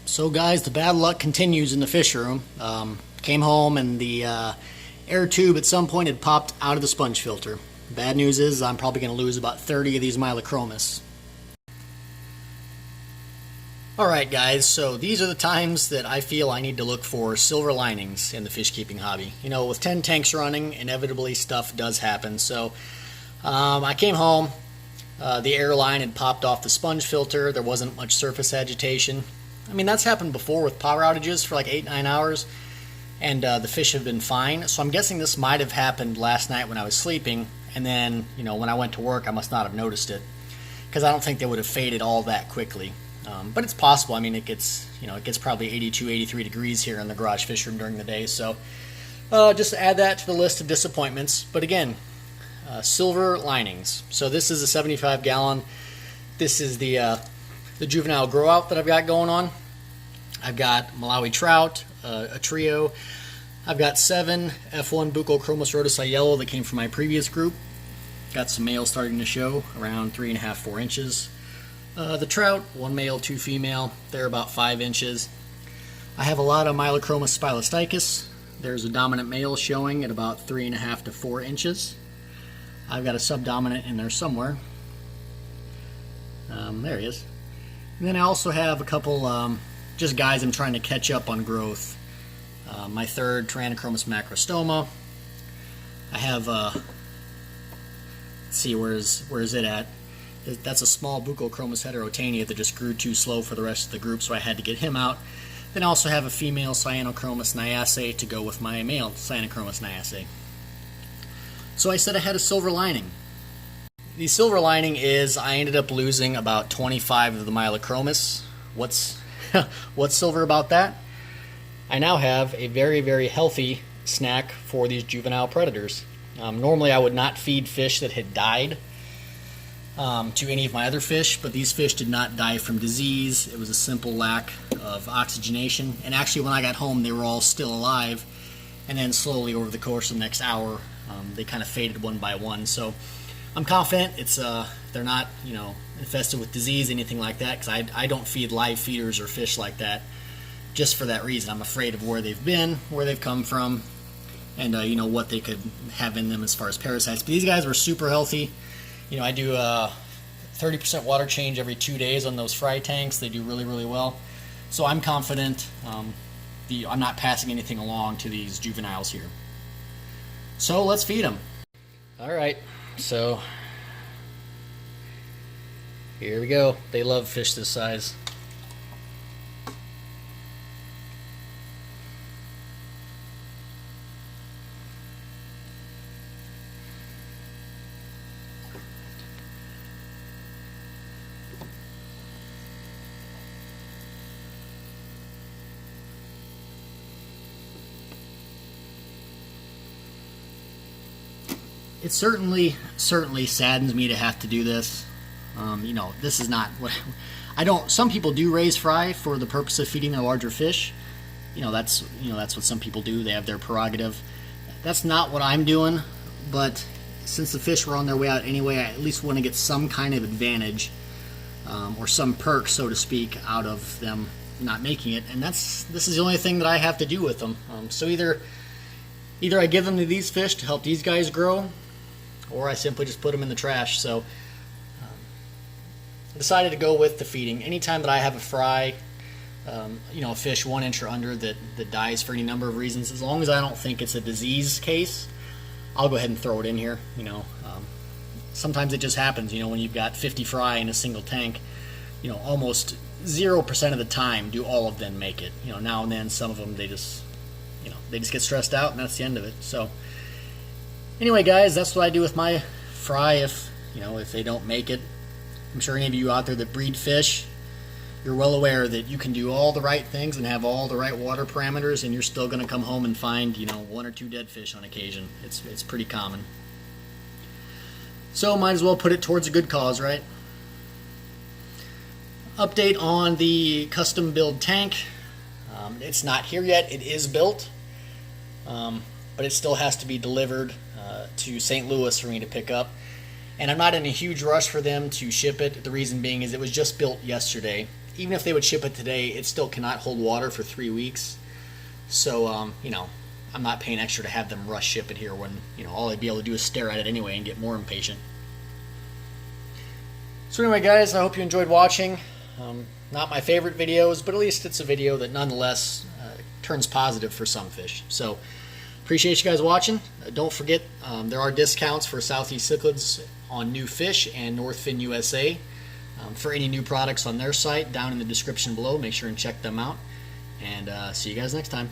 So guys, the bad luck continues in the fish room. Came home and the air tube at some point had popped out of the sponge filter. Bad news is I'm probably going to lose about 30 of these Mylachromis. Alright guys, so these are the times that I feel I need to look for silver linings in the fish keeping hobby. You know, with 10 tanks running, inevitably stuff does happen. So I came home, the air line had popped off the sponge filter, there wasn't much surface agitation. I mean, that's happened before with power outages for like 8-9 hours, and the fish have been fine. So I'm guessing this might have happened last night when I was sleeping, and then, you know, when I went to work, I must not have noticed it, because I don't think they would have faded all that quickly. But it's possible. I mean, it gets probably 82, 83 degrees here in the garage fish room during the day. So just add that to the list of disappointments. But again, silver linings. So this is a 75 gallon. This is the juvenile grow out that I've got going on. I've got Malawi trout, a trio. I've got 7 F1 Buccochromis rhodesi yellow that came from my previous group. Got some males starting to show around 3.5, 4 inches. The trout, 1 male, 2 female, they're about 5 inches. I have a lot of Mylachromis spilosticus. There's a dominant male showing at about 3.5 to 4 inches. I've got a subdominant in there somewhere. There he is. And then I also have a couple just guys I'm trying to catch up on growth. My third Tyrannochromis macrostoma. I have, let's see, where is it at? That's a small Buccochromis heterotania that just grew too slow for the rest of the group, so I had to get him out. Then I also have a female Cyanochromis niacae to go with my male Cyanochromis niacae. So I said I had a silver lining. The silver lining is I ended up losing about 25 of the Mylachromis. What's silver about that? I now have a very, very healthy snack for these juvenile predators. Normally I would not feed fish that had died to any of my other fish, but these fish did not die from disease. It was a simple lack of oxygenation, and actually when I got home they were all still alive, and then slowly over the course of the next hour they kind of faded one by one. So I'm confident it's they're not, you know, infested with disease, anything like that, because I don't feed live feeders or fish like that just for that reason. I'm afraid of where they've been, where they've come from, and you know, what they could have in them as far as parasites. But these guys were super healthy. You know, I do 30% water change every 2 days on those fry tanks. They do really, really well. So I'm confident I'm not passing anything along to these juveniles here. So let's feed them. All right, so here we go. They love fish this size. It certainly saddens me to have to do this. You know, this is not what I don't. Some people do raise fry for the purpose of feeding their larger fish. That's what some people do. They have their prerogative. That's not what I'm doing. But since the fish were on their way out anyway, I at least want to get some kind of advantage or some perk, so to speak, out of them not making it. And this is the only thing that I have to do with them. So either I give them to these fish to help these guys grow, or I simply just put them in the trash. So I decided to go with the feeding. Anytime that I have a fry, you know, a fish 1 inch or under that dies for any number of reasons, as long as I don't think it's a disease case, I'll go ahead and throw it in here. You know, sometimes it just happens. You know, when you've got 50 fry in a single tank, you know, almost 0% of the time do all of them make it. You know, now and then some of them they just get stressed out, and that's the end of it. So anyway, guys, that's what I do with my fry if they don't make it. I'm sure any of you out there that breed fish, you're well aware that you can do all the right things and have all the right water parameters, and you're still going to come home and find, you know, 1 or 2 dead fish on occasion. It's pretty common. So might as well put it towards a good cause, right? Update on the custom build tank. It's not here yet. It is built, but it still has to be delivered to St. Louis for me to pick up. And I'm not in a huge rush for them to ship it. The reason being is it was just built yesterday. even if they would ship it today, it still cannot hold water for 3 weeks. So, you know, I'm not paying extra to have them rush ship it here when, you know, all I'd be able to do is stare at it anyway and get more impatient. So anyway, guys, I hope you enjoyed watching. Not my favorite videos, but at least it's a video that nonetheless turns positive for some fish. So appreciate you guys watching. Don't forget, there are discounts for Southeast Cichlids on New Fish and Northfin USA. For any new products on their site, down in the description below, make sure and check them out. And see you guys next time.